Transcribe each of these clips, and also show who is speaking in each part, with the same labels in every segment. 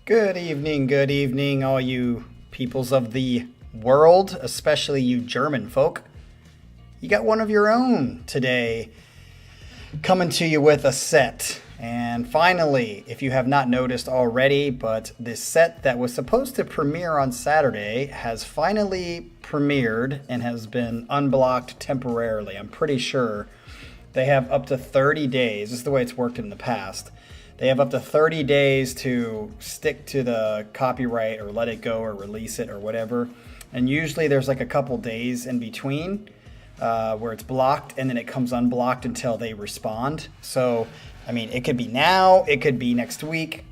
Speaker 1: Good evening, all you peoples of the world, especially you German folk. You got one of your own today coming to you with a set. And finally, if you have not noticed already, but this set that was supposed to premiere on Saturday has finally premiered and has been unblocked temporarily. I'm pretty sure they have up to 30 days. This is the way it's worked in the past. They have up to 30 days to stick to the copyright or let it go or release it or whatever. And usually there's like a couple days in between where it's blocked and then it comes unblocked until they respond. So, I mean, it could be now, it could be next week.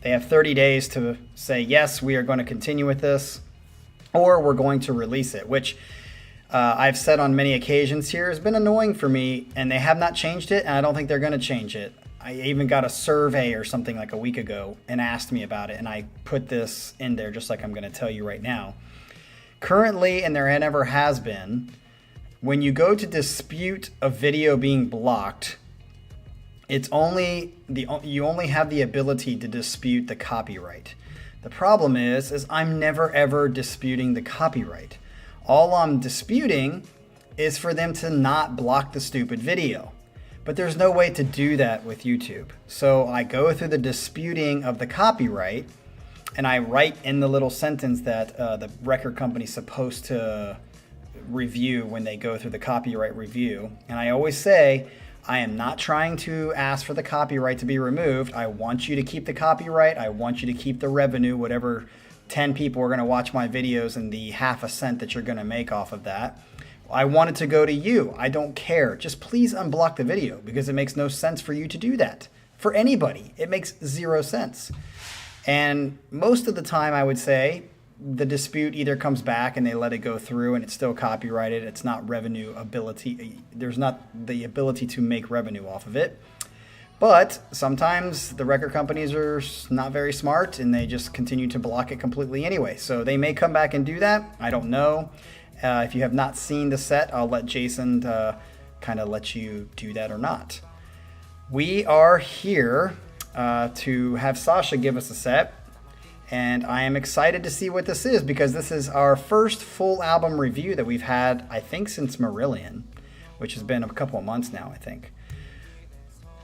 Speaker 1: They have 30 days to say, yes, we are going to continue with this, or we're going to release it, which I've said on many occasions here has been annoying for me, and they have not changed it, and I don't think they're going to change it. I even got a survey or something like a week ago and asked me about it, and I put this in there just like I'm going to tell you right now. Currently, and there never has been, when you go to dispute a video being blocked, you only have the ability to dispute the copyright. The problem is I'm never ever disputing the copyright. All I'm disputing is for them to not block the stupid video. But there's no way to do that with YouTube. So I go through the disputing of the copyright, and I write in the little sentence that the record company's supposed to review when they go through the copyright review. And I always say, I am not trying to ask for the copyright to be removed. I want you to keep the copyright. I want you to keep the revenue, whatever 10 people are going to watch my videos and the half a cent that you're going to make off of that. I want it to go to you. I don't care. Just please unblock the video because it makes no sense for you to do that. For anybody, it makes zero sense. And most of the time, I would say, the dispute either comes back and they let it go through and it's still copyrighted. It's not revenue ability. There's not the ability to make revenue off of it. But sometimes the record companies are not very smart and they just continue to block it completely anyway. So they may come back and do that. I don't know. If you have not seen the set, I'll let Jason kind of let you do that or not. We are here to have Sasha give us a set. And I am excited to see what this is because this is our first full album review that we've had, I think, since Marillion, which has been a couple of months now, I think.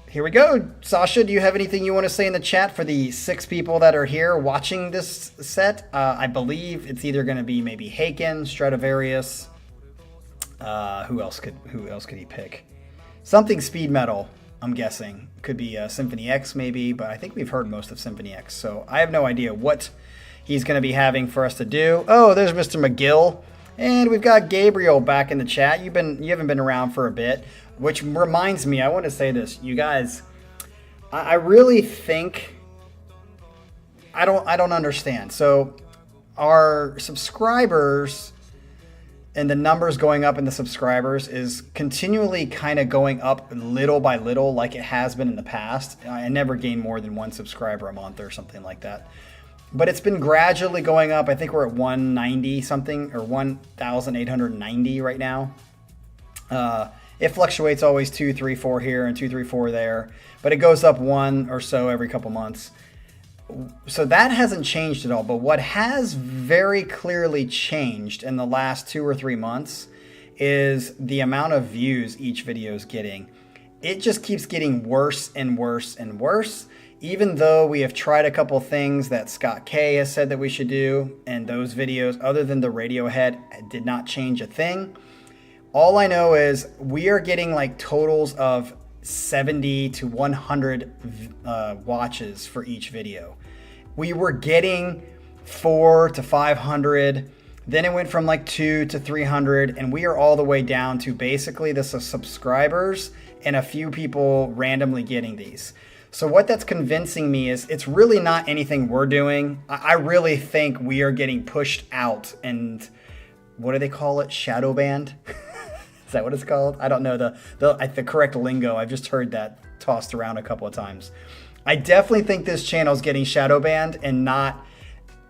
Speaker 1: Here we go. Sasha, do you have anything you want to say in the chat for the 6 people that are here watching this set? I believe it's either going to be maybe Haken, Stradivarius. Who else could he pick? Something speed metal, I'm guessing. Could be Symphony X maybe, but I think we've heard most of Symphony X. So I have no idea what he's going to be having for us to do. Oh, there's Mr. McGill. And we've got Gabriel back in the chat. You haven't been around for a bit. Which reminds me, I want to say this, you guys. I really think I don't understand. So our subscribers and the numbers going up in the subscribers is continually kind of going up little by little, like it has been in the past. I never gained more than 1 subscriber a month or something like that. But it's been gradually going up. I think we're at 190 something or 1,890 right now. It fluctuates always 2, 3, 4 here and 2, 3, 4 there, but it goes up 1 or so every couple months. So that hasn't changed at all. But what has very clearly changed in the last 2 or 3 months is the amount of views each video is getting. It just keeps getting worse and worse and worse. Even though we have tried a couple things that Scott K has said that we should do, and those videos, other than the Radiohead, did not change a thing. All I know is we are getting like totals of 70 to 100 watches for each video. We were getting 4 to 500. Then it went from like 2 to 300. And we are all the way down to basically the subscribers and a few people randomly getting these. So what that's convincing me is it's really not anything we're doing. I really think we are getting pushed out and what do they call it? Shadow banned? Is that what it's called? I don't know the correct lingo. I've just heard that tossed around a couple of times. I definitely think this channel is getting shadow banned and not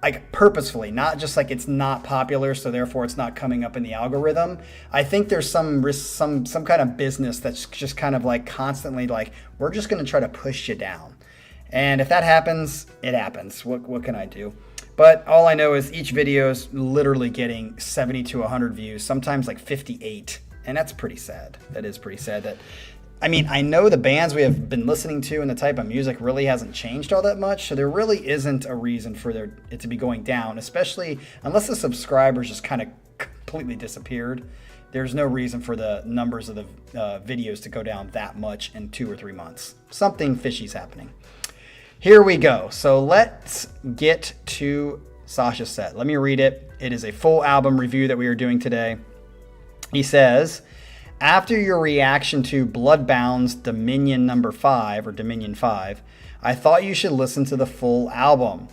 Speaker 1: like purposefully, not just like it's not popular, so therefore it's not coming up in the algorithm. I think there's some risk, some kind of business that's just kind of like constantly like, we're just going to try to push you down. And if that happens, it happens. What can I do? But all I know is each video is literally getting 70 to 100 views, sometimes like 58. And that's pretty sad. That is pretty sad. I know the bands we have been listening to and the type of music really hasn't changed all that much. So there really isn't a reason for it to be going down, especially unless the subscribers just kind of completely disappeared. There's no reason for the numbers of the videos to go down that much in 2 or 3 months. Something fishy's happening. Here we go. So let's get to Sasha's set. Let me read it. It is a full album review that we are doing today. He says, after your reaction to Bloodbound's Dominion number 5 or Dominion 5, I thought you should listen to the full album.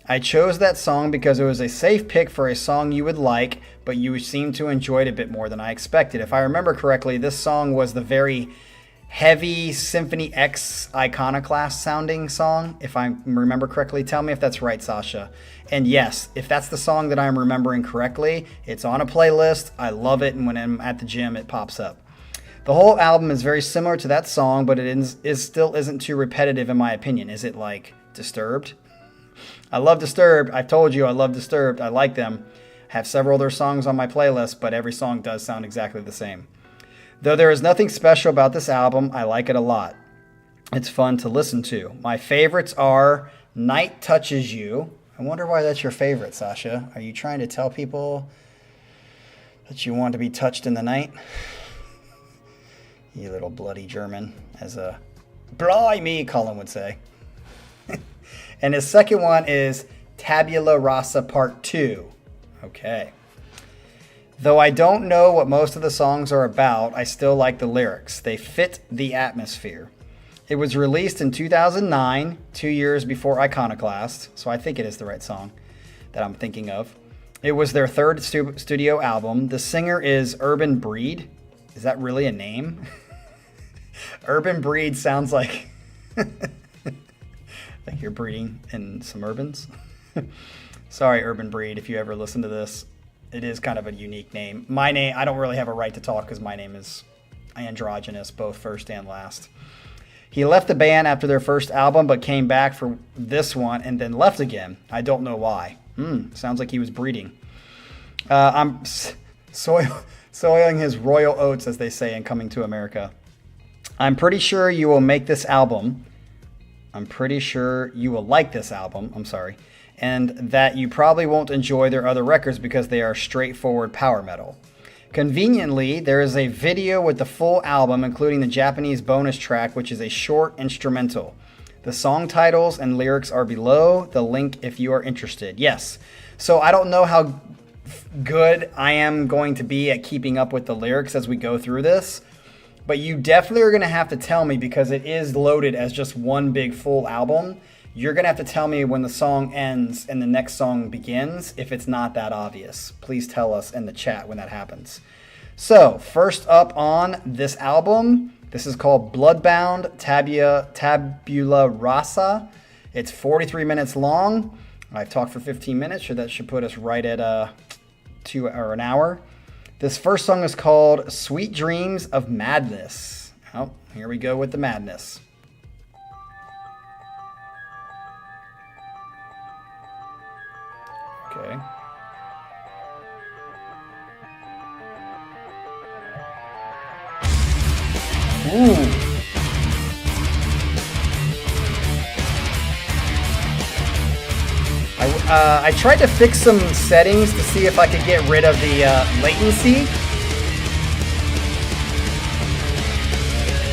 Speaker 1: I chose that song because it was a safe pick for a song you would like, but you seem to enjoy it a bit more than I expected. If I remember correctly, this song was the very heavy Symphony X Iconoclast sounding song, if I remember correctly. Tell me if that's right, Sasha. And yes, if that's the song that I'm remembering correctly, it's on a playlist. I love it, and when I'm at the gym, it pops up. The whole album is very similar to that song, but it still isn't too repetitive in my opinion. Is it like Disturbed? I love Disturbed. I've told you I love Disturbed. I like them. I have several of their songs on my playlist, but every song does sound exactly the same. Though there is nothing special about this album, I like it a lot. It's fun to listen to. My favorites are Night Touches You. I wonder why that's your favorite, Sasha. Are you trying to tell people that you want to be touched in the night? You little bloody German, as a blimey, Colin would say. And his second one is Tabula Rasa Part 2. Okay. Though I don't know what most of the songs are about, I still like the lyrics. They fit the atmosphere. It was released in 2009, 2 years before Iconoclast, so I think it is the right song that I'm thinking of. It was their third studio album. The singer is Urban Breed. Is that really a name? Urban Breed sounds like like you're breeding in some urbans. Sorry, Urban Breed, if you ever listen to this. It is kind of a unique name. My name, I don't really have a right to talk because my name is androgynous, both first and last. He left the band after their first album, but came back for this one and then left again. I don't know why. Sounds like he was breeding. I'm soiling his royal oats, as they say in Coming to America. I'm pretty sure you will make this album. I'm pretty sure you will like this album. I'm sorry. And that you probably won't enjoy their other records because they are straightforward power metal. Conveniently, there is a video with the full album, including the Japanese bonus track, which is a short instrumental. The song titles and lyrics are below the link if you are interested. Yes. So I don't know how good I am going to be at keeping up with the lyrics as we go through this, but you definitely are going to have to tell me because it is loaded as just one big full album. You're going to have to tell me when the song ends and the next song begins if it's not that obvious. Please tell us in the chat when that happens. So, first up on this album, this is called Bloodbound, Tabula Rasa. It's 43 minutes long. I've talked for 15 minutes, so that should put us right at an hour. This first song is called Sweet Dreams of Madness. Oh, here we go with the madness. Okay. Ooh. I tried to fix some settings to see if I could get rid of the latency.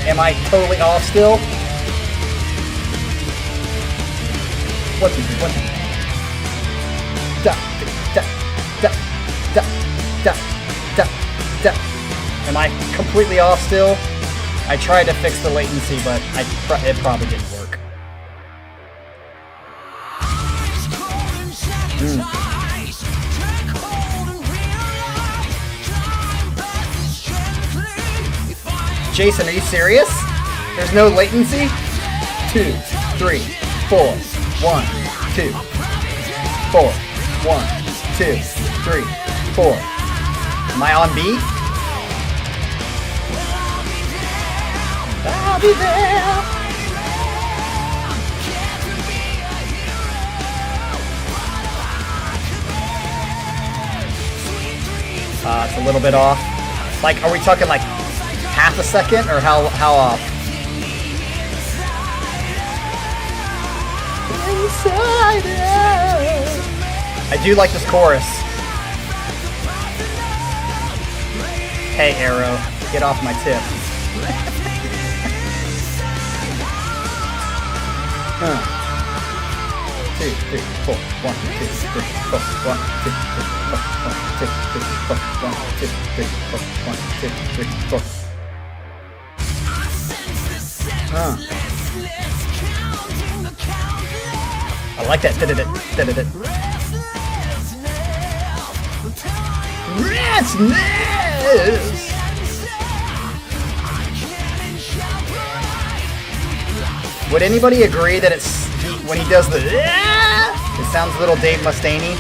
Speaker 1: Am I totally off still? What? Da, da, da, da, da, da, da. Am I completely off still? I tried to fix the latency, but it probably didn't work. Jason, are you serious? There's no latency? 2, 3, 4, 1, 2, 4, 1, 2, 3, 4. Am I on beat? I'll be there. a little bit off. Like, are we talking like half a second or how off? I do like this chorus. Hey Arrow, get off my tip. 2, 3, 4, 1, 2, 3, 4, 1, 2, 3, 4, 1, 2, 3, 4, 1, 2, 3, 4, 1, 2, 3, 4. I like that. Restless. Would anybody agree that it's when he does the it sounds a little Dave Mustaine-y?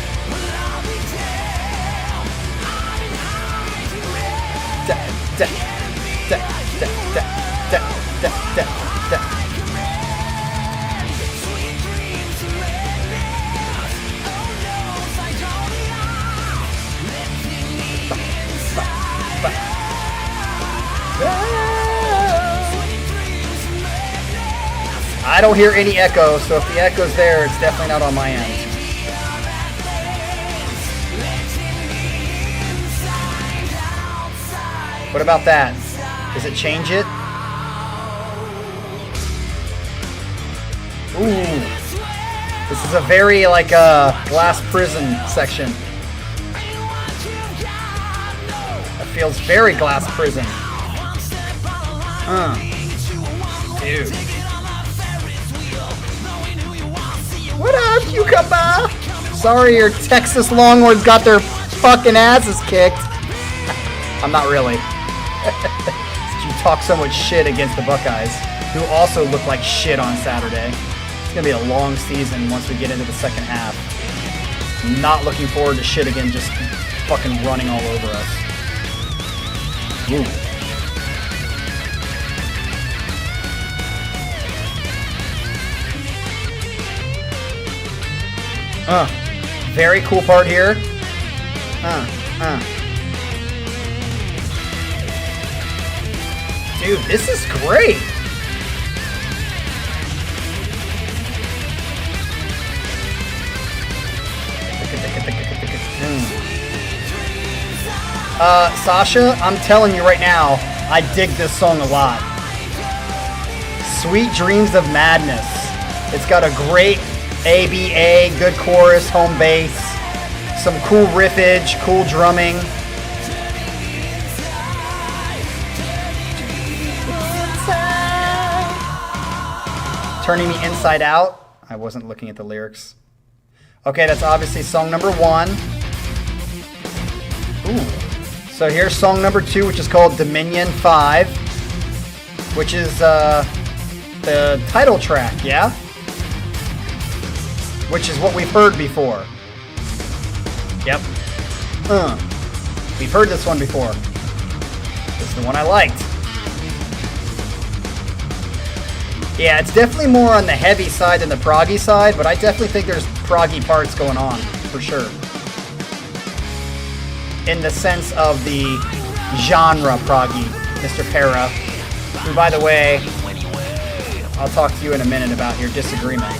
Speaker 1: I don't hear any echo, so if the echo's there, it's definitely not on my end. What about that? Does it change it? Ooh. This is a very, like, glass prison section. It feels very glass prison. Dude. What up, cucumber? Sorry your Texas Longhorns got their fucking asses kicked. I'm not really. You talk so much shit against the Buckeyes, who also look like shit on Saturday. It's going to be a long season once we get into the second half. Not looking forward to shit again, just fucking running all over us. Ooh. Very cool part here. Dude, this is great. Sasha, I'm telling you right now, I dig this song a lot. Sweet Dreams of Madness. It's got a great ABA, good chorus, home bass, some cool riffage, cool drumming. Turning Me Inside Out. I wasn't looking at the lyrics. Okay, that's obviously song number 1. Ooh. So here's song number 2, which is called Dominion 5, which is the title track, yeah? Which is what we've heard before. Yep. We've heard this one before. This is the one I liked. Yeah, it's definitely more on the heavy side than the proggy side, but I definitely think there's proggy parts going on, for sure. In the sense of the genre proggy, Mr. Para, who, by the way, I'll talk to you in a minute about your disagreement.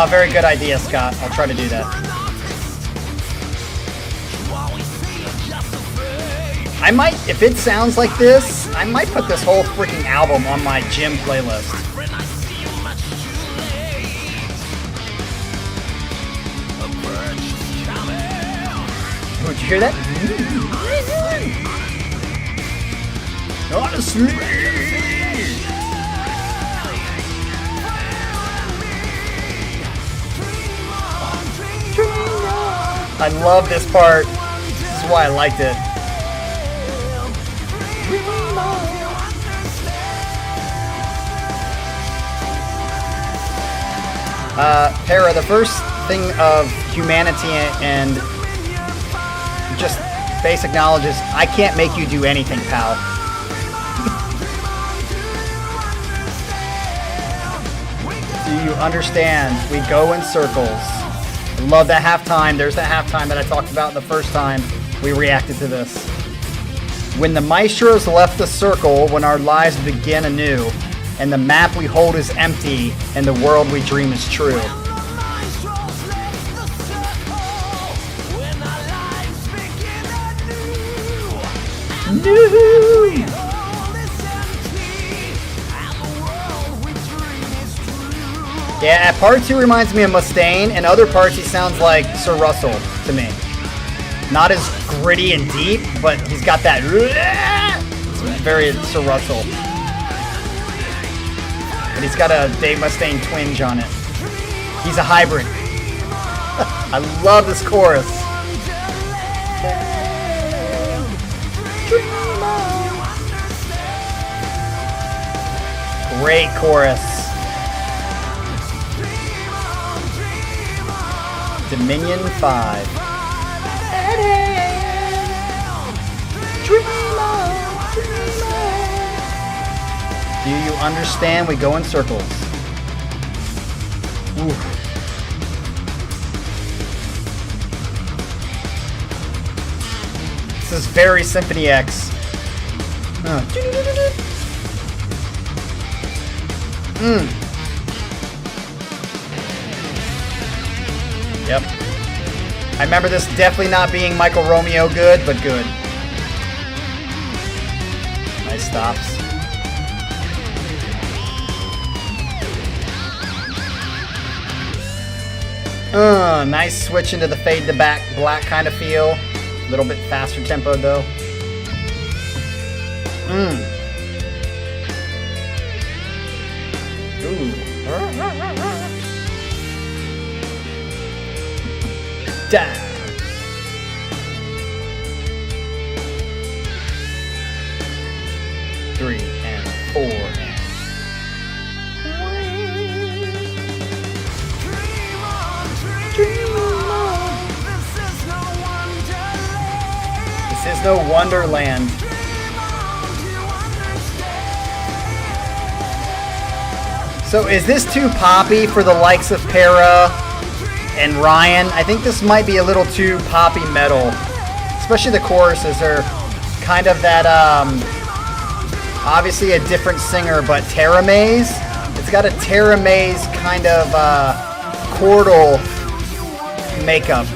Speaker 1: Very good idea, Scott. I'll try to do that. I might, if it sounds like this, I might put this whole freaking album on my gym playlist. Oh, did you hear that? Honestly. I love this part. This is why I liked it. Para, the first thing of humanity and just basic knowledge is I can't make you do anything, pal. Do you understand? We go in circles. I love that halftime. There's that halftime that I talked about the first time we reacted to this. When the maestros left the circle, when our lives begin anew, and the map we hold is empty, and the world we dream is true. New. Yeah, at part 2 reminds me of Mustaine, and other parts he sounds like Sir Russell to me. Not as gritty and deep, but he's got that it's very Sir Russell. And he's got a Dave Mustaine twinge on it. He's a hybrid. I love this chorus. Great chorus. Dominion 5. Do you understand? We go in circles. Ooh. This is very Symphony X. Yep. I remember this definitely not being Michael Romeo good, but good. Nice stops. Nice switch into the fade to back black kind of feel. A little bit faster tempo though. Ooh. Down. Three and four and This is no Wonderland. So is this too poppy for the likes of Para and Ryan? I think this might be a little too poppy metal. Especially the choruses are kind of that, obviously a different singer, but Tara Mays. It's got a Tara Mays kind of chordal makeup.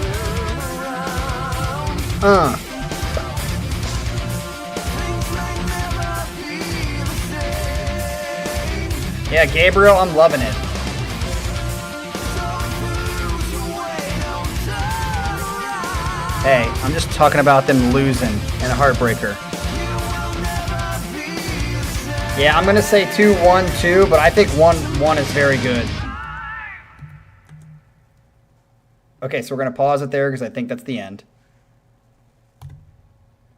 Speaker 1: Yeah, Gabriel, I'm loving it. Hey, I'm just talking about them losing in a heartbreaker. Yeah, I'm going to say 2-1-2, but I think 1-1 is very good. Okay, so we're going to pause it there because I think that's the end.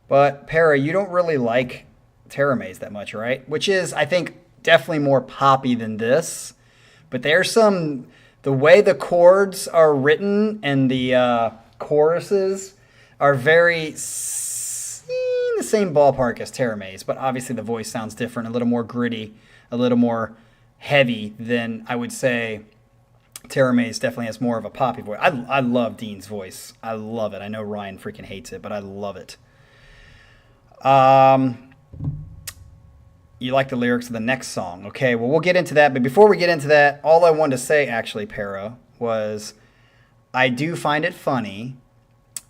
Speaker 1: But, Para, you don't really like Tara Mays that much, right? Which is, I think, definitely more poppy than this. But there's some... The way the chords are written and the choruses are very... the same ballpark as Tara Mays, but obviously the voice sounds different, a little more gritty, a little more heavy than I would say Tara Mays definitely has more of a poppy voice. I love Dean's voice. I love it. I know Ryan freaking hates it, but I love it. You like the lyrics of the next song. Okay, well, we'll get into that. But before we get into that, all I wanted to say, actually, Para, was I do find it funny,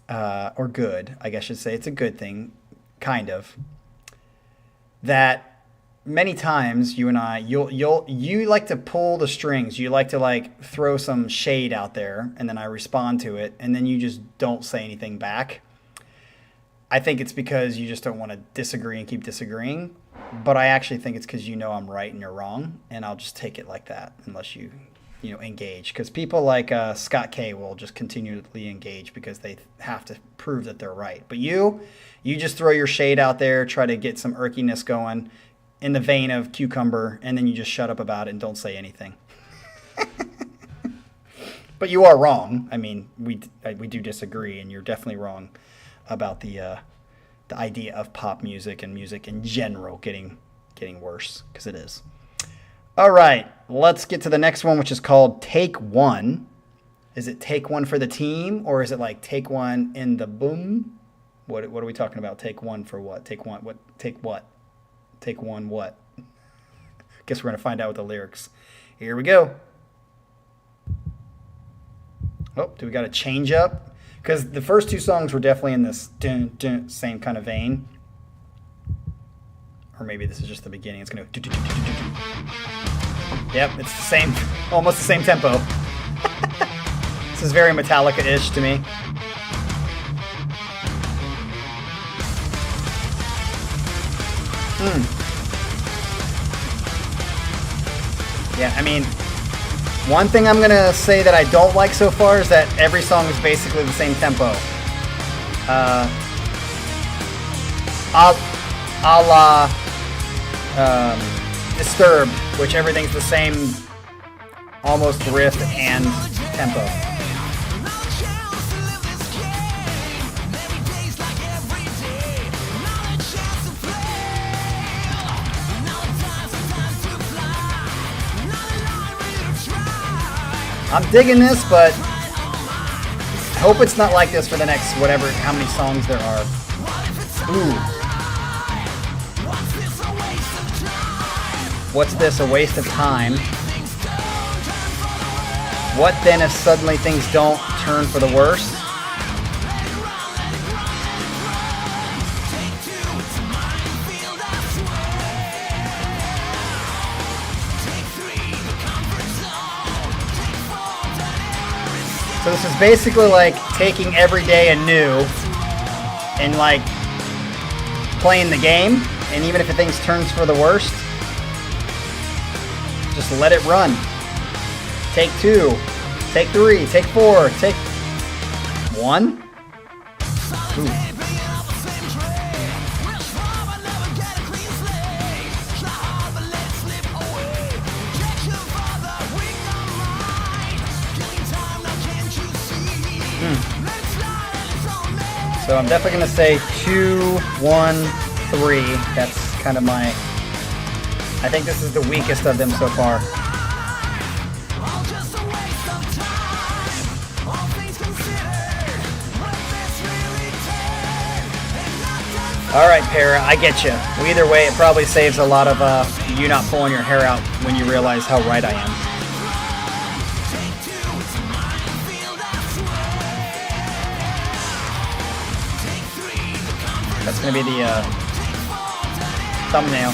Speaker 1: or good, I guess I should say. It's a good thing, kind of, that many times you and I, you like to pull the strings. You like to like throw some shade out there, and then I respond to it, and then you just don't say anything back. I think it's because you just don't want to disagree and keep disagreeing, but I actually think it's because you know I'm right and you're wrong, and I'll just take it like that unless you engage. Because people like Scott K will just continually engage because they have to prove that they're right. But you just throw your shade out there, try to get some irkiness going in the vein of Cucumber, and then you just shut up about it and don't say anything. But you are wrong. I mean, we do disagree, and you're definitely wrong about the idea of pop music and music in general getting worse, because it is. All right, let's get to the next one, which is called Take One. Is it take one for the team, or is it like take one in the boom? What are we talking about? Take one for what? Take one what? Take what? Take one what? Guess we're gonna find out with the lyrics. Here we go. Oh, do we got to change up? Because the first two songs were definitely in this dun, dun, same kind of vein. Or maybe this is just the beginning. It's gonna. Yep, it's the same, almost the same tempo. This is very Metallica-ish to me. Yeah, I mean, one thing I'm gonna say that I don't like so far is that every song is basically the same tempo. A la Disturbed, which everything's the same, almost riff and tempo. I'm digging this, but I hope it's not like this for the next whatever, how many songs there are. Ooh. What's this, a waste of time? What then if suddenly things don't turn for the worse? So this is basically like taking every day anew and like playing the game, and even if things turns for the worst, just let it run. Take two, take three, take four, take one. Ooh. So I'm definitely going to say 2, 1, 3. That's kind of my... I think this is the weakest of them so far. Alright, Para, I get you. Well, either way, it probably saves a lot of you not pulling your hair out when you realize how right I am. That's going to be the thumbnail.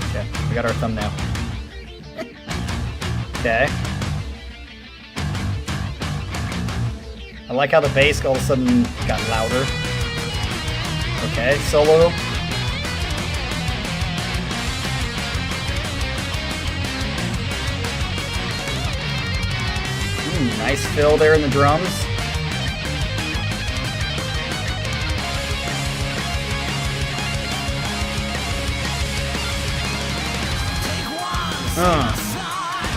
Speaker 1: Okay, we got our thumbnail. Okay. I like how the bass all of a sudden got louder. Okay, solo. Nice fill there in the drums.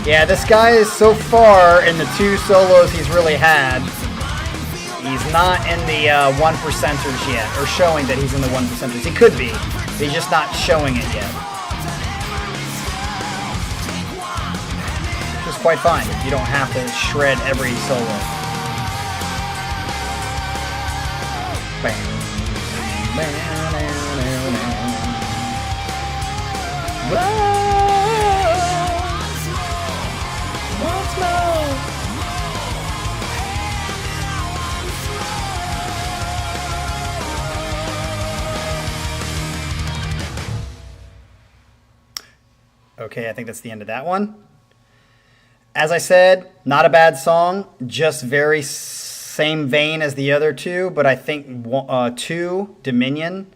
Speaker 1: Yeah, this guy is so far in the 2 solos he's really had. He's not in the 1%ers yet, or showing that he's in the 1%ers. He could be. He's just not showing it yet. Which is quite fine. You don't have to shred every solo. Once more. Okay, I think that's the end of that one. As I said, not a bad song, just very same vein as the other two, but I think 2, Dominion,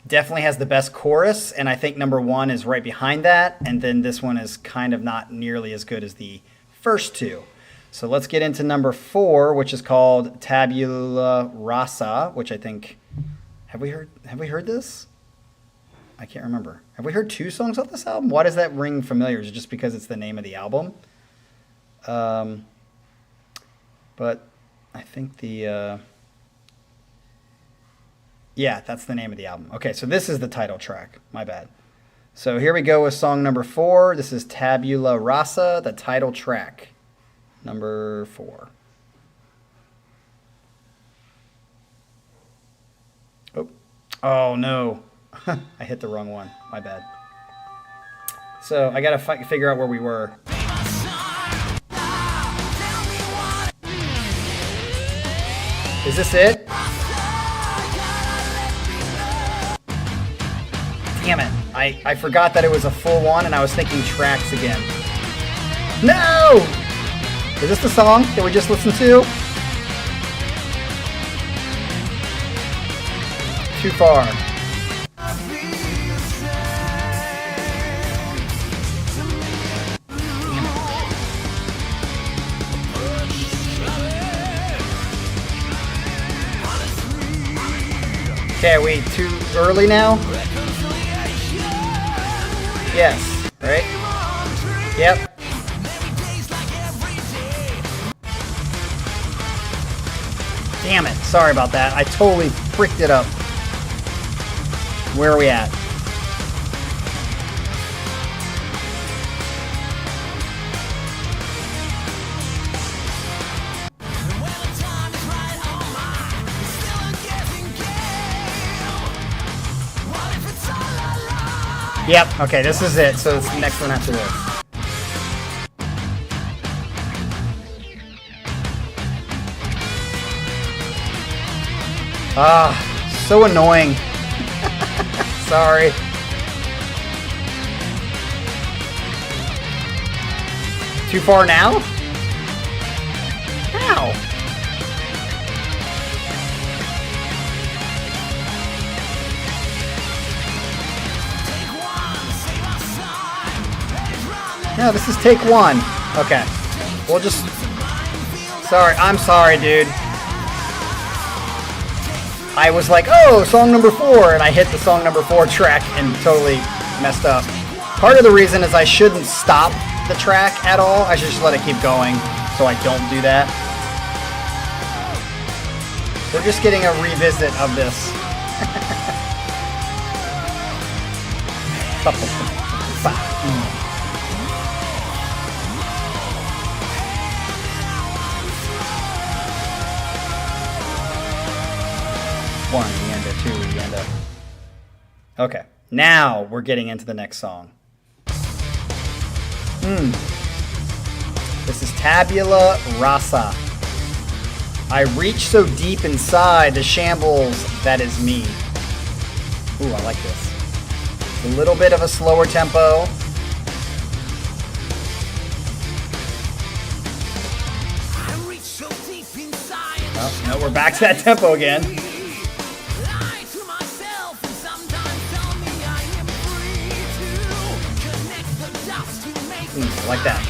Speaker 1: definitely has the best chorus, and I think number 1 is right behind that, and then this one is kind of not nearly as good as the first 2. So let's get into number 4, which is called Tabula Rasa, which I think, have we heard this? I can't remember. Have we heard 2 songs off this album? Why does that ring familiar? Is it just because it's the name of the album? But I think the Yeah, that's the name of the album. Okay, so this is the title track. My bad. So here we go with song number 4. This is Tabula Rasa, the title track. Number 4. Oh no. I hit the wrong one. My bad. So I gotta figure out where we were. Is this it? Damn it. I forgot that it was a full one and I was thinking tracks again. No! Is this the song that we just listened to? Too far. Okay, are we too early now? Yes, right? Yep. Damn it, sorry about that. I totally freaked it up. Where are we at? Yep, okay, this is it. So it's the next one after this. Ah, so annoying. Sorry. Too far now? How? No, this is take 1. Okay. We'll just... Sorry, I'm sorry, dude. I was like, oh, song number 4, and I hit the song number 4 track and totally messed up. Part of the reason is I shouldn't stop the track at all. I should just let it keep going so I don't do that. We're just getting a revisit of this. One, Yenda, 2, Yenda. Okay, now we're getting into the next song. This is Tabula Rasa. I reach so deep inside the shambles that is me. Ooh, I like this. It's a little bit of a slower tempo. Oh, no, we're back to that tempo again. Like that.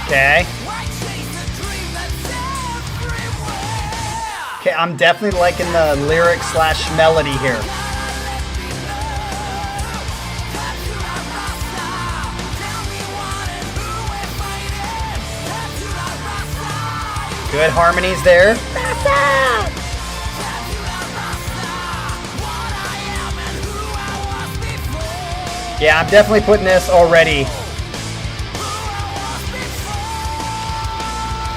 Speaker 1: Okay. Okay, I'm definitely liking the lyric / melody here. Good harmonies there. Yeah, I'm definitely putting this already.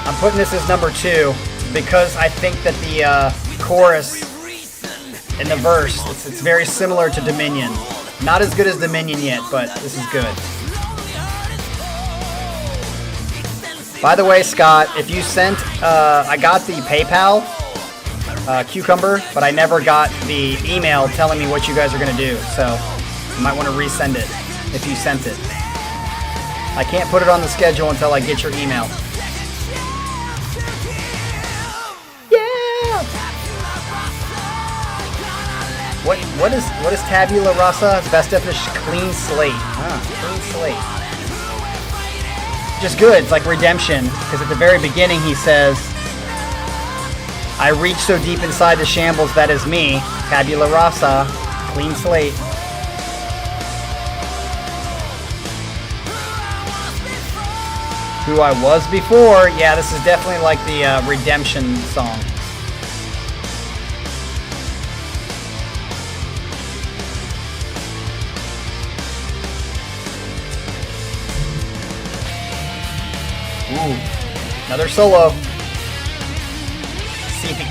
Speaker 1: I'm putting this as number 2 because I think that the chorus and the verse, it's very similar to Dominion. Not as good as Dominion yet, but this is good. By the way, Scott, if you sent, I got the PayPal cucumber, but I never got the email telling me what you guys are going to do. So you might want to resend it if you sent it. I can't put it on the schedule until I get your email. Yeah! What is Tabula Rasa? Its best definition, clean slate. Clean slate. Just good. It's like redemption, because at the very beginning he says, I reach so deep inside the shambles that is me. Tabula Rasa, clean slate. Who I was before. Yeah, this is definitely like the redemption song. Ooh, another solo. See if he...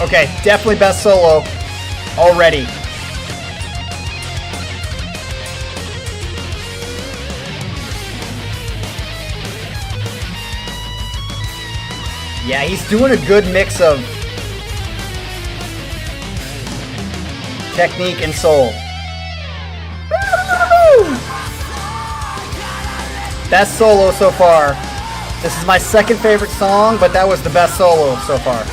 Speaker 1: Okay, definitely best solo already. Yeah, he's doing a good mix of technique and soul. Best solo so far. This is my second favorite song, but that was the best solo so far.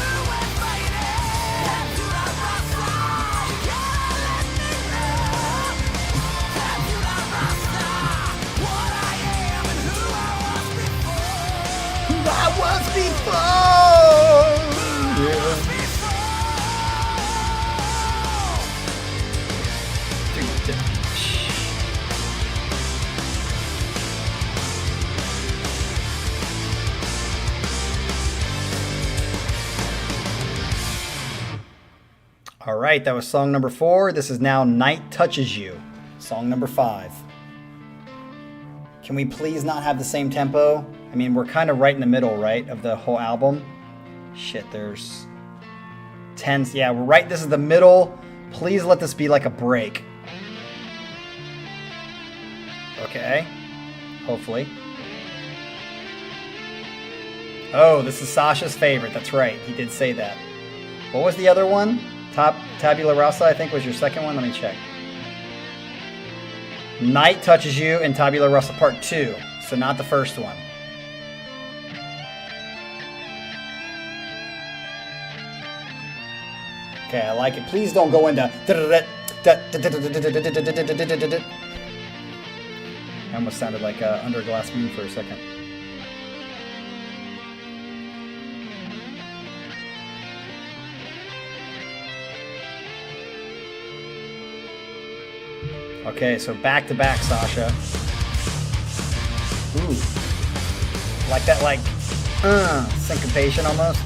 Speaker 1: I was before. Yeah. All right, that was song number 4. This is now Night Touches You, song number 5. Can we please not have the same tempo? I mean, we're kind of right in the middle, right, of the whole album. Shit, there's 10. Yeah, we're right. This is the middle. Please let this be like a break. Okay. Hopefully. Oh, this is Sasha's favorite. That's right. He did say that. What was the other one? Tabula Rasa, I think, was your second one. Let me check. Night Touches You and Tabula Rasa Part 2. So not the first one. Okay, I like it. Please don't go into... I almost sounded like Under a Glass Moon for a second. Okay, so back to back, Sasha. Ooh. Like that, like, syncopation almost.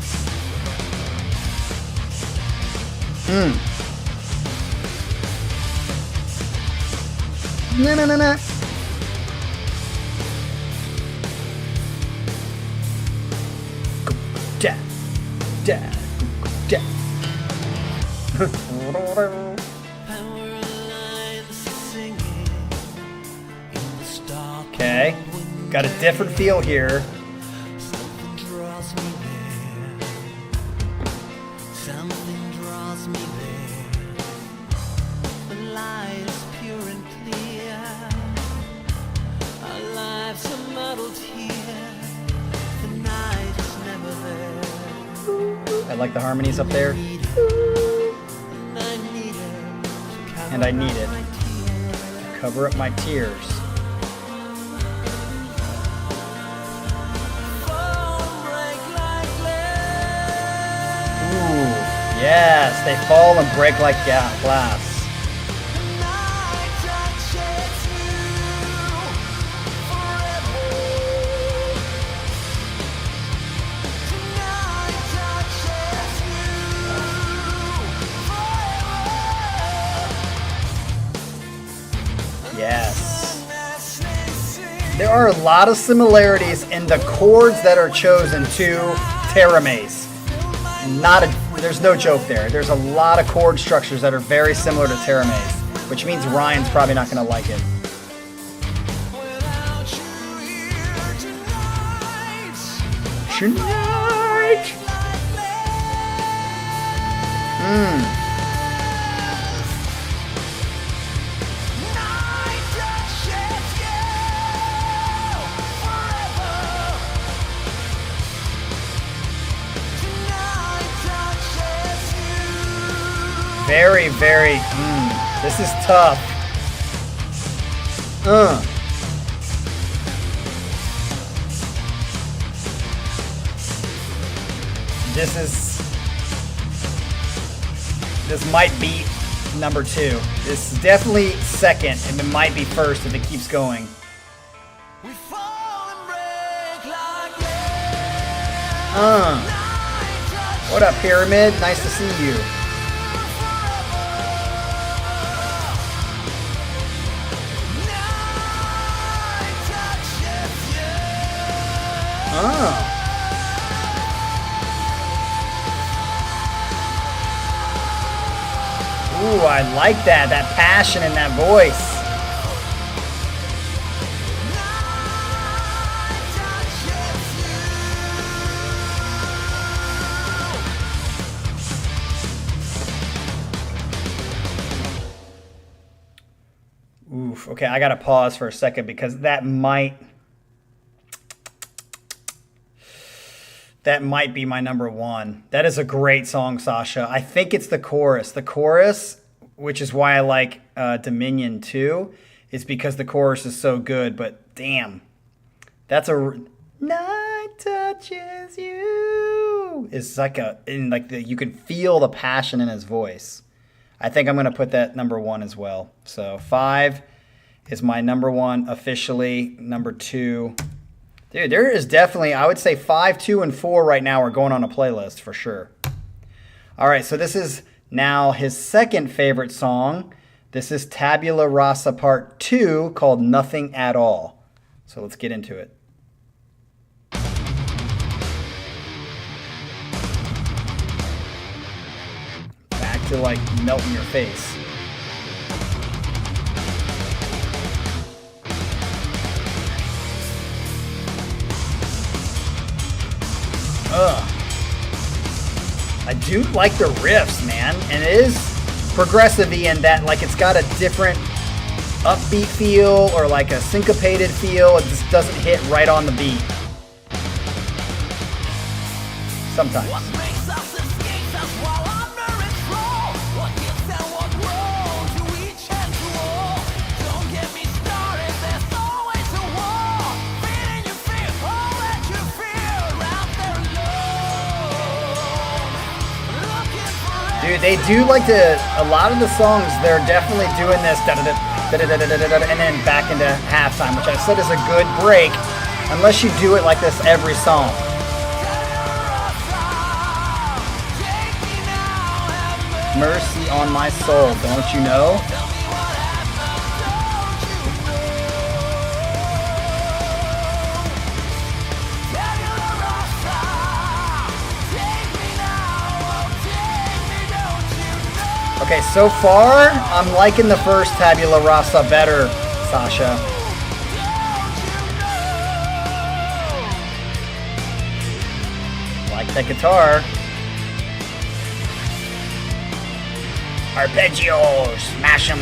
Speaker 1: Na. Okay, got a different feel here. I like the harmonies up there. And I need it to cover up my tears. Ooh, yes, they fall and break like glass. Yes. There are a lot of similarities in the chords that are chosen to Teramaze. There's no joke there. There's a lot of chord structures that are very similar to Teramaze, which means Ryan's probably not going to like it. Tonight. Very, very, this is tough. This might be number 2. This is definitely second, and it might be first if it keeps going. What up, Pyramid? Nice to see you. Ooh, I like that passion in that voice. Oof, okay, I gotta pause for a second because that might be my number 1. That is a great song, Sasha. I think it's the chorus. The chorus, which is why I like Dominion too, is because the chorus is so good. But damn, that's a night touches you. It's like you can feel the passion in his voice. I think I'm gonna put that number 1 as well. So 5 is my number 1 officially. Number 2. Dude, there is definitely, I would say 5, 2, and 4 right now are going on a playlist for sure. All right, so this is now his second favorite song. This is Tabula Rasa Part 2 called Nothing at All. So let's get into it. Back to like melting your face. I do like the riffs, man, and it is progressive-y in that like it's got a different upbeat feel or like a syncopated feel. It just doesn't hit right on the beat. Sometimes. Dude, they do like to, a lot of the songs, they're definitely doing this, and then back into halftime, which I said is a good break, unless you do it like this every song. Mercy on my soul, don't you know? Okay, so far, I'm liking the first Tabula Rasa better, Sasha. Like that guitar. Arpeggios, smash them.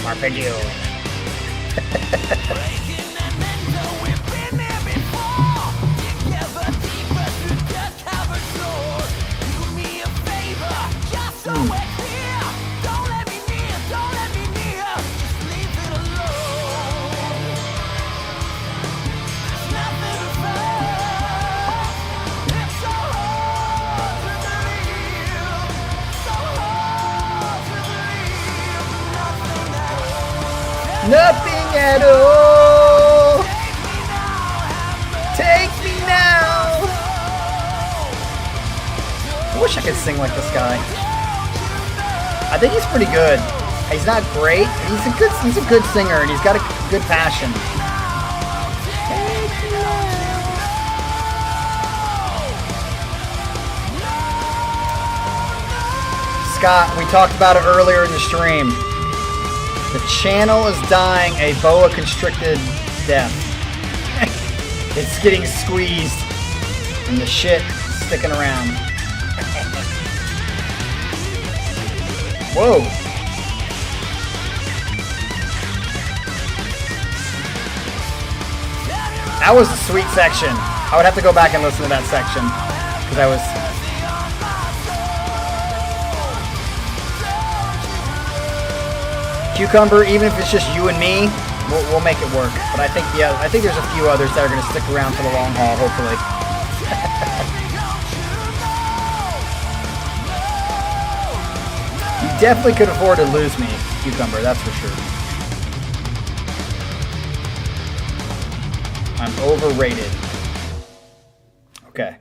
Speaker 1: Arpeggios. Nothing at all. Take me now. I wish I could sing like this guy. I think he's pretty good. He's not great. He's a good singer, and he's got a good passion. Scott, we talked about it earlier in the stream. The channel is dying a boa constricted death. It's getting squeezed, and the shit sticking around. Whoa. That was a sweet section. I would have to go back and listen to that section, because I was... Cucumber, even if it's just you and me, we'll make it work. But I think there's a few others that are going to stick around for the long haul, hopefully. You definitely could afford to lose me, Cucumber, that's for sure. I'm overrated. Okay,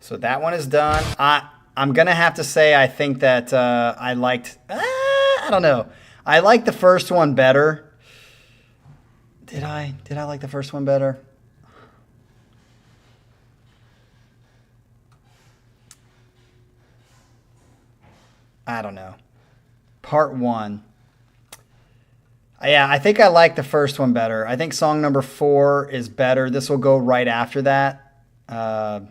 Speaker 1: so that one is done. I'm gonna have to say I think that I liked. I don't know. I like the first one better. Did I like the first one better? I don't know. Part 1. Yeah, I think I like the first one better. I think song number 4 is better. This will go right after that. I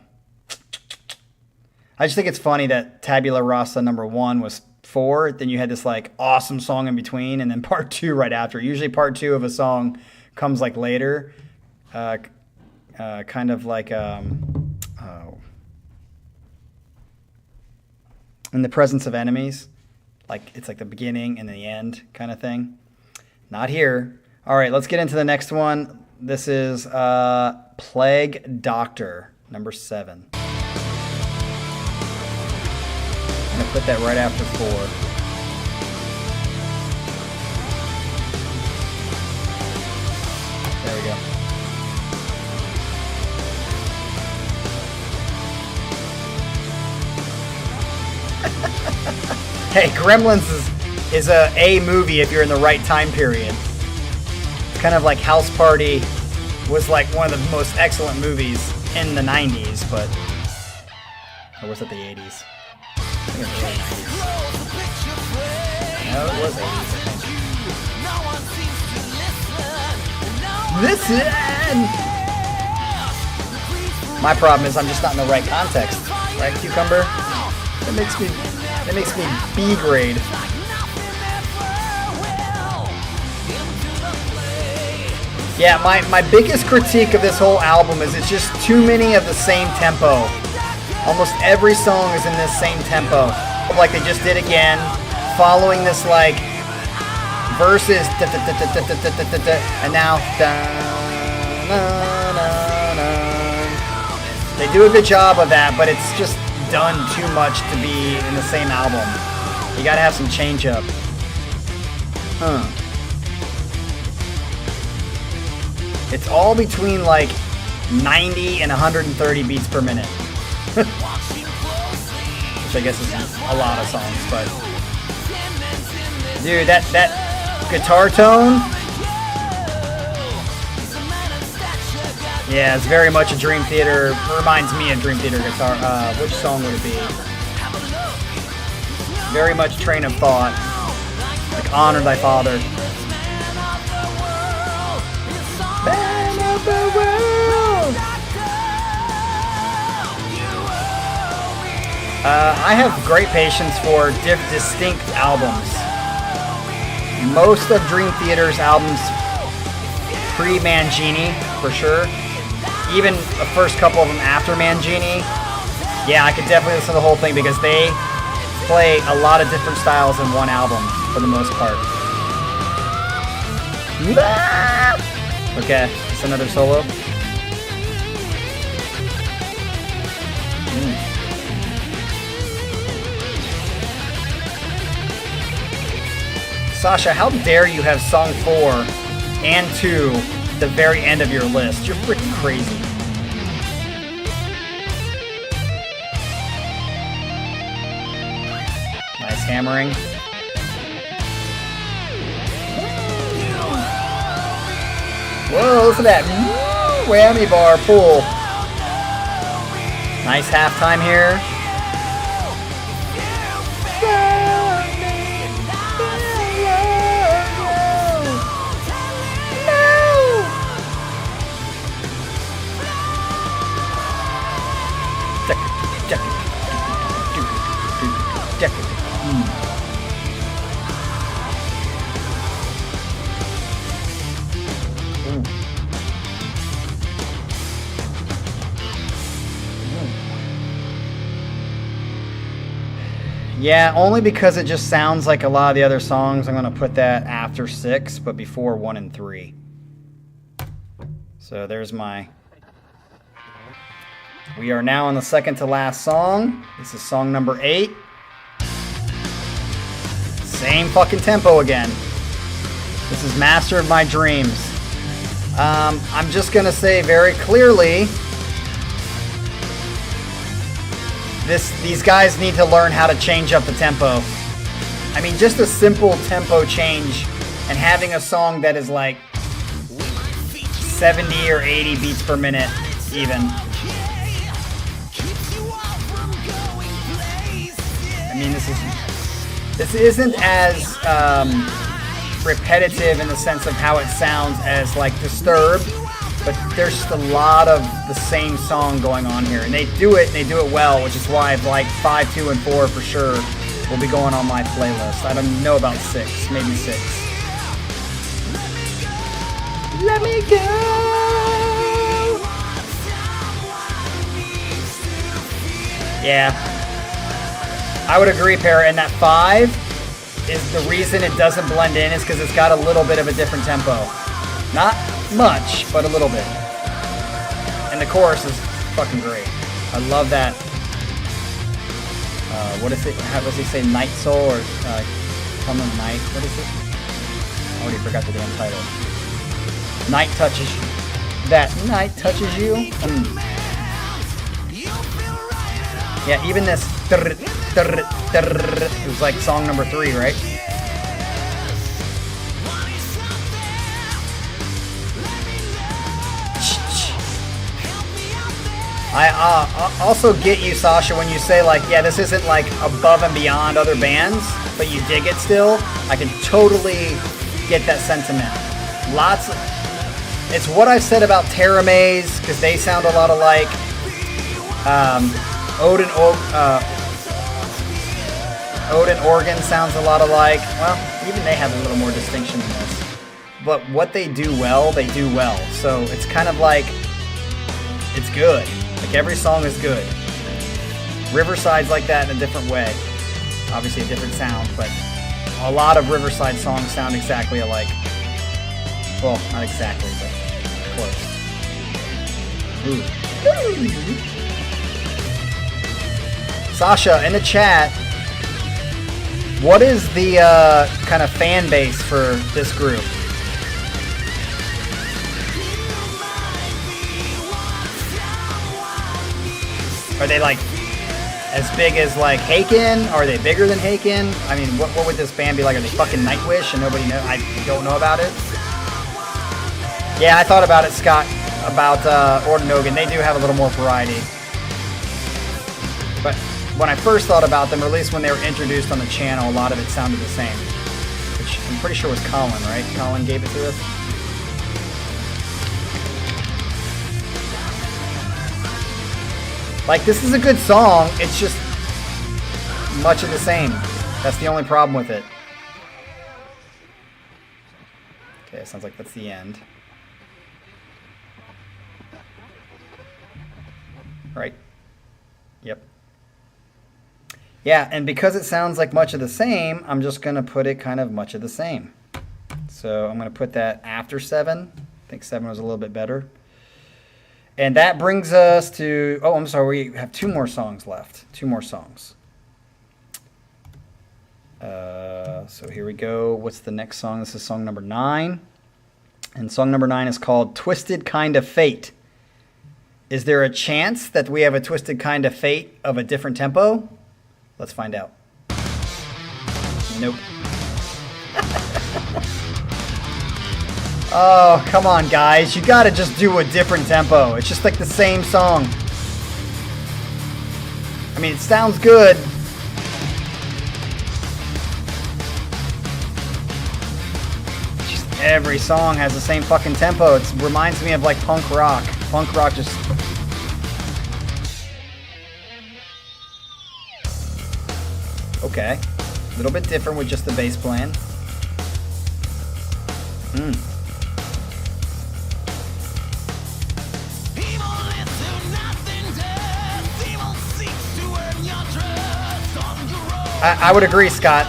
Speaker 1: just think it's funny that Tabula Rasa number 1 was 4. Then you had this like awesome song in between, and then part 2 right after. Usually part 2 of a song comes like later. Kind of like In the Presence of Enemies. Like it's like the beginning and the end kind of thing. Not here. All right, let's get into the next one. This is Plague Doctor, number 7. I'm going to put that right after 4. There we go. Hey, Gremlins is a movie if you're in the right time period. It's kind of like House Party was like one of the most excellent movies in the 90s, but... Or was it the 80s? I think it was the 80s. No, it was 80s, I think. Listen! My problem is I'm just not in the right context. Right, Cucumber? That makes me B grade. Yeah, my biggest critique of this whole album is it's just too many of the same tempo. Almost every song is in this same tempo. Like they just did again, following this like verses, and now they do a good job of that, but it's just done too much to be in the same album. You gotta have some change up. It's all between like 90 and 130 beats per minute. Which I guess is a lot of songs, but dude, that guitar tone, yeah, it's very much a Dream Theater. Reminds me of Dream Theater guitar. Which song would it be? Very much Train of Thought. Like Honor Thy Father. I have great patience for distinct albums. Most of Dream Theater's albums pre-Mangini, for sure. Even the first couple of them after Mangini, yeah, I could definitely listen to the whole thing because they play a lot of different styles in one album for the most part. Okay, it's another solo. Sasha, how dare you have song 4 and 2 the very end of your list? You're freaking crazy. Nice hammering. Whoa, listen to that whammy bar pull. Nice halftime here. Yeah, only because it just sounds like a lot of the other songs. I'm going to put that after 6, but before 1 and 3. So there's my... We are now on the second to last song. This is song number 8. Same fucking tempo again. This is Master of My Dreams. I'm just gonna say very clearly, these guys need to learn how to change up the tempo. I mean, just a simple tempo change and having a song that is like 70 or 80 beats per minute even. I mean, this isn't as repetitive in the sense of how it sounds as like Disturbed, but there's just a lot of the same song going on here, and they do it well, which is why like 5, 2, and 4 for sure will be going on my playlist. I don't know about 6, maybe 6. Let me go. Yeah, I would agree, Para. And that 5 is the reason it doesn't blend in, is because it's got a little bit of a different tempo. Not much, but a little bit. And the chorus is fucking great. I love that. What is it? How does he say? Night Soul or Come of Night? What is it? I already forgot the damn title. Night touches you. That night touches you. Yeah, even this. It was like song number 3, right? I also get you, Sasha, when you say like, yeah, this isn't like above and beyond other bands, but you dig it still. I can totally get that sentiment. It's what I've said about Terra Maze, because they sound a lot alike. Odin Organ sounds a lot alike. Well, even they have a little more distinction in this. But what they do well, they do well. So it's kind of like, it's good. Like every song is good. Riverside's like that in a different way. Obviously a different sound, but a lot of Riverside songs sound exactly alike. Well, not exactly, but close. Ooh. Sasha, in the chat, what is the kind of fan base for this group? Are they like as big as like Haken? Are they bigger than Haken? I mean, what would this band be like? Are they fucking Nightwish and nobody knows? I don't know about it. Yeah, I thought about it, Scott, about Odin Organ. They do have a little more variety. But when I first thought about them, or at least when they were introduced on the channel, a lot of it sounded the same. Which I'm pretty sure was Colin, right? Colin gave it to us. Like, this is a good song, it's just much of the same. That's the only problem with it. Okay, it sounds like that's the end. Right? Yep. Yeah, and because it sounds like much of the same, I'm just going to put it kind of much of the same. So I'm going to put that after 7. I think 7 was a little bit better. And that brings us to... Oh, I'm sorry. We have 2 more songs left. 2 more songs. So here we go. What's the next song? This is song number 9. And song number 9 is called Twisted Kind of Fate. Is there a chance that we have a Twisted Kind of Fate of a different tempo? Let's find out. Nope. Oh, come on, guys. You gotta just do a different tempo. It's just like the same song. I mean, it sounds good. Just every song has the same fucking tempo. It reminds me of like punk rock. Punk rock just... Okay. A little bit different with just the bass playing. I would agree, Scott,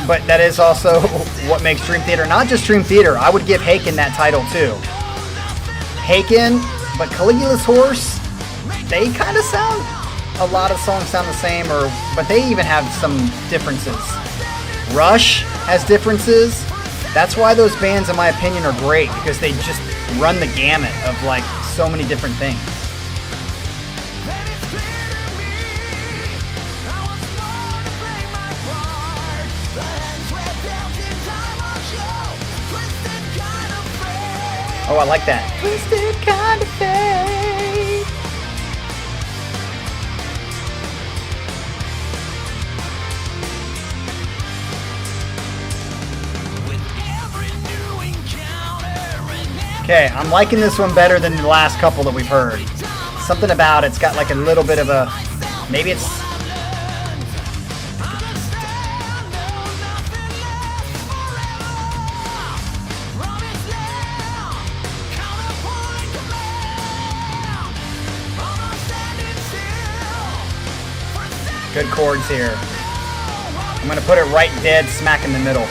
Speaker 1: but that is also what makes Dream Theater. Not just Dream Theater. I would give Haken that title too. Haken, but Caligula's Horse, they kind of sound... A lot of songs sound the same, but they even have some differences. Rush has differences. That's why those bands, in my opinion, are great, because they just run the gamut of like so many different things. Oh, I like that. Twisted kind of fate. Okay, I'm liking this one better than the last couple that we've heard. Something about it's got like a little bit of a, maybe it's, good chords here. I'm gonna put it right dead smack in the middle.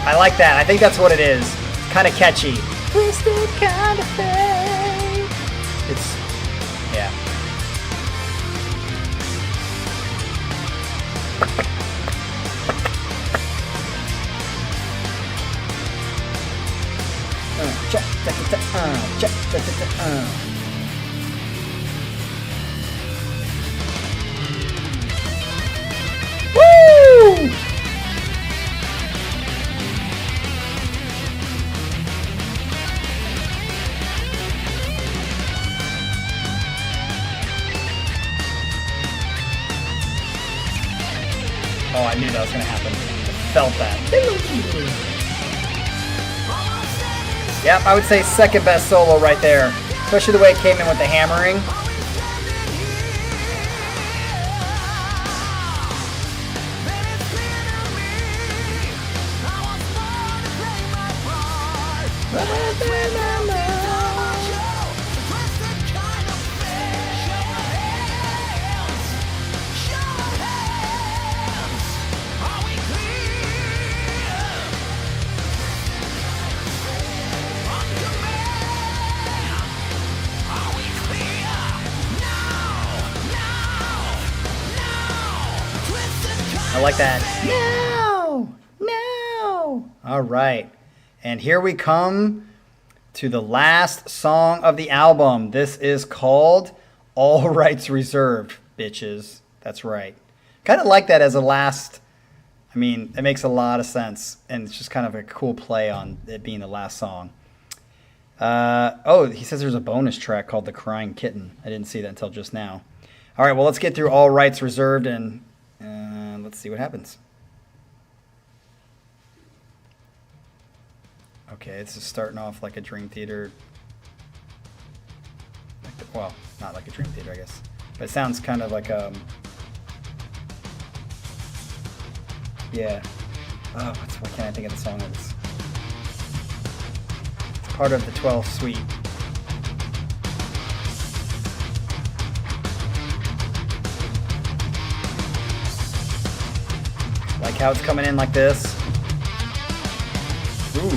Speaker 1: I like that. I think that's what it is. It's kind of catchy. Twisted kind of fate. It's, yeah. Woo! Oh, I knew that was going to happen. I felt that. Yep, I would say second best solo right there. Especially the way it came in with the hammering. I like that. No! No! All right. And here we come to the last song of the album. This is called All Rights Reserved, bitches. That's right. Kind of like that as a last. I mean, it makes a lot of sense. And it's just kind of a cool play on it being the last song. Oh, he says there's a bonus track called The Crying Kitten. I didn't see that until just now. All right, well, let's get through All Rights Reserved and let's see what happens. Okay, this is starting off like a Dream Theater. Well, not like a Dream Theater, I guess. But it sounds kind of like yeah. Oh, why can't I think of the song? It's part of the 12th Suite. Like how it's coming in like this. Ooh.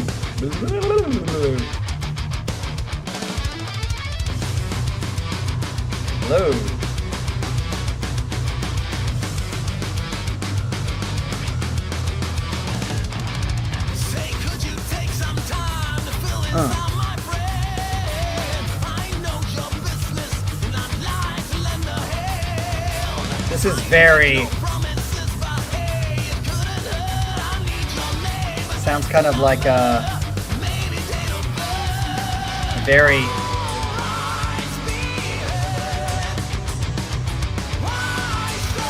Speaker 1: Hello. Say, could you take some time to fill in my brain? I know your business, not lie to lend a hand. This is very. Sounds kind of like a very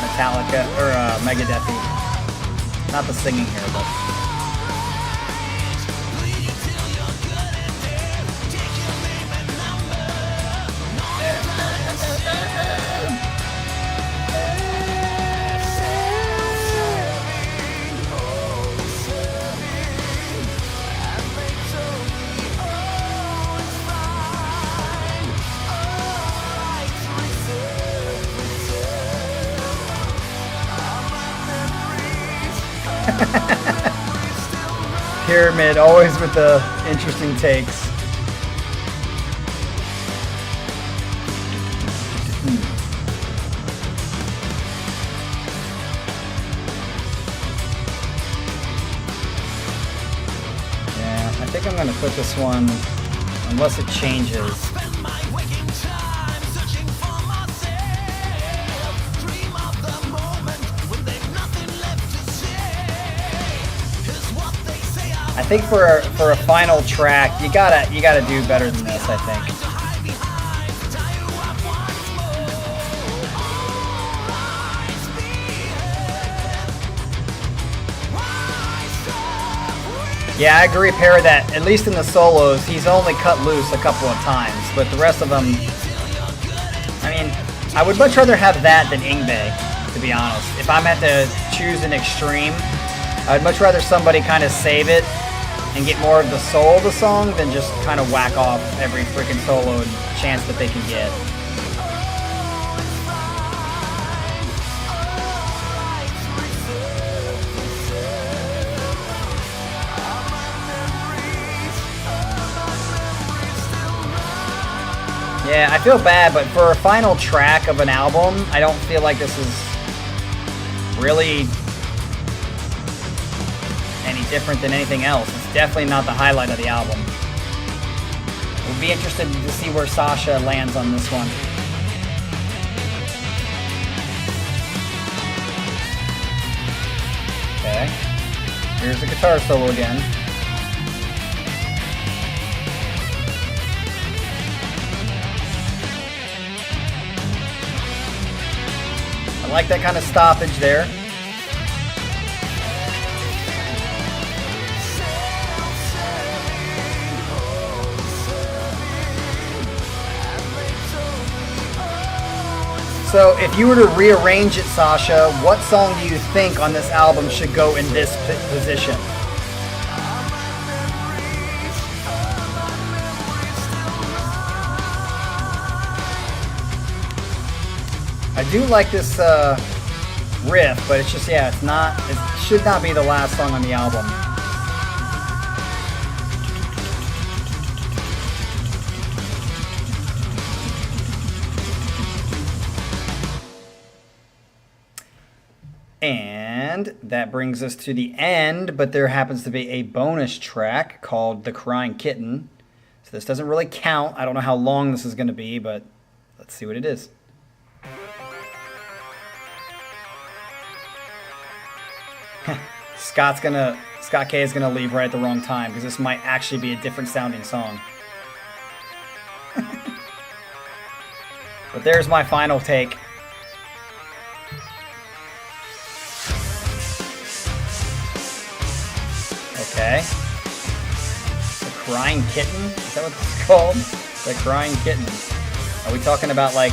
Speaker 1: Metallica or Megadeth-y. Not the singing here, but Pyramid, always with the interesting takes. Yeah, I think I'm gonna put this one, unless it changes. I think for a final track, you gotta do better than this, I think. Yeah, I agree, Para, that at least in the solos, he's only cut loose a couple of times, but the rest of them, I mean, I would much rather have that than Ingve, to be honest. If I'm at to choose an extreme, I'd much rather somebody kind of save it and get more of the soul of the song than just kind of whack off every freaking solo chance that they can get. Yeah, I feel bad, but for a final track of an album, I don't feel like this is really any different than anything else. It's definitely not the highlight of the album. We'll be interested to see where Sasha lands on this one. Okay. Here's the guitar solo again. I like that kind of stoppage there. So if you were to rearrange it, Sasha, what song do you think on this album should go in this position? I do like this riff, but it's just, yeah, it should not be the last song on the album. And that brings us to the end, but there happens to be a bonus track called The Crying Kitten. So this doesn't really count. I don't know how long this is going to be, but let's see what it is. Scott K is gonna leave right at the wrong time because this might actually be a different sounding song. But there's my final take. Okay. The Crying Kitten? Is that what this is called? The Crying Kitten. Are we talking about like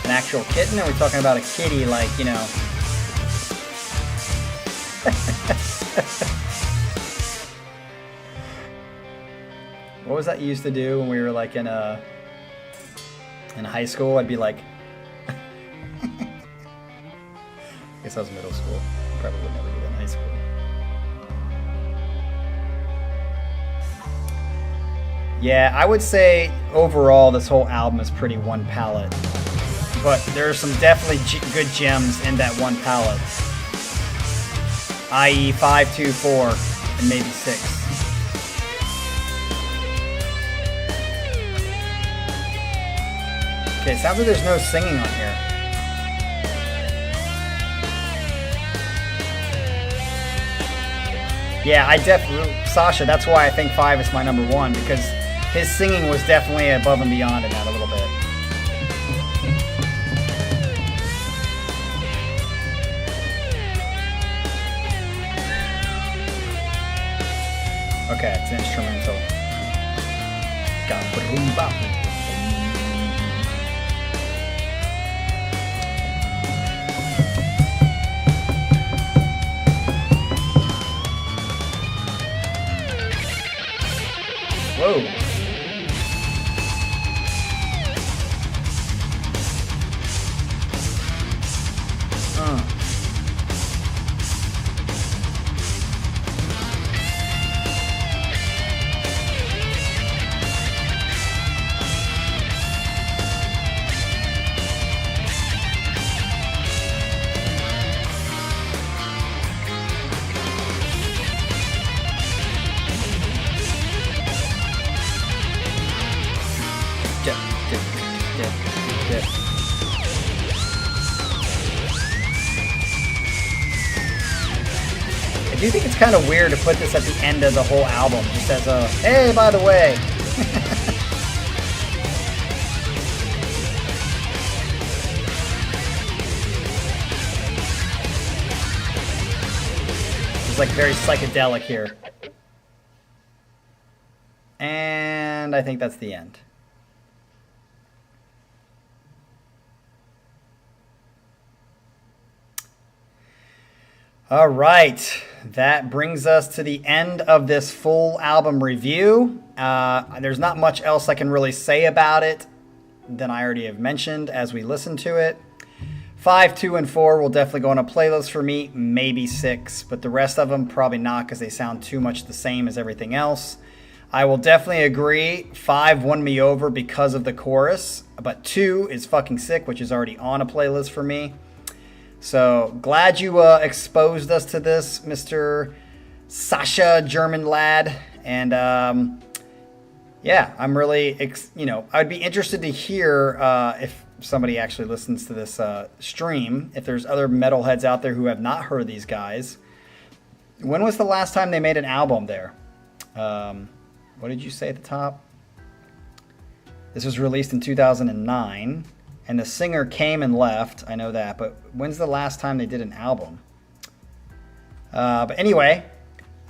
Speaker 1: an actual kitten, or are we talking about a kitty, like, you know? What was that you used to do when we were like in high school? I'd be like, I guess that was middle school. I probably would never do that in high school. Yeah, I would say overall this whole album is pretty one palette, but there are some definitely good gems in that one palette, i.e. 5, 2, 4, and maybe 6. Okay, it sounds like there's no singing on here. Yeah, I definitely, Sasha, that's why I think 5 is my number 1, because his singing was definitely above and beyond in that a little bit. Okay, it's instrumental. Whoa. I do think it's kind of weird to put this at the end of the whole album, just as a, hey, by the way. It's like very psychedelic here. And I think that's the end. All right, that brings us to the end of this full album review. There's not much else I can really say about it than I already have mentioned as we listen to it. 5, 2, and 4 will definitely go on a playlist for me, maybe 6, but the rest of them probably not because they sound too much the same as everything else. I will definitely agree, 5 won me over because of the chorus, but 2 is fucking sick, which is already on a playlist for me. So glad you exposed us to this, Mr. Sasha, German lad. And yeah, I'm really, I'd be interested to hear if somebody actually listens to this stream, if there's other metalheads out there who have not heard these guys. When was the last time they made an album there? What did you say at the top? This was released in 2009. And the singer came and left, I know that, but when's the last time they did an album? But anyway,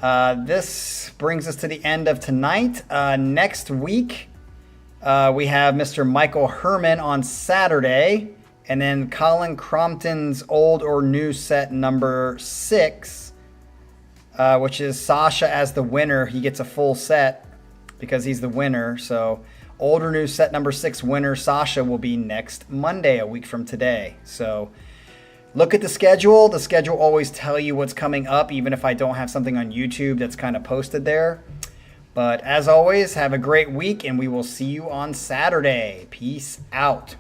Speaker 1: this brings us to the end of tonight. Next week, we have Mr. Michael Herman on Saturday, and then Colin Crompton's old or new set number 6, which is Sasha as the winner. He gets a full set because he's the winner, so... Old or new set number 6 winner Sasha will be next Monday, a week from today. So look at the schedule. The schedule always tell you what's coming up, even if I don't have something on YouTube that's kind of posted there. But as always, have a great week, and we will see you on Saturday. Peace out.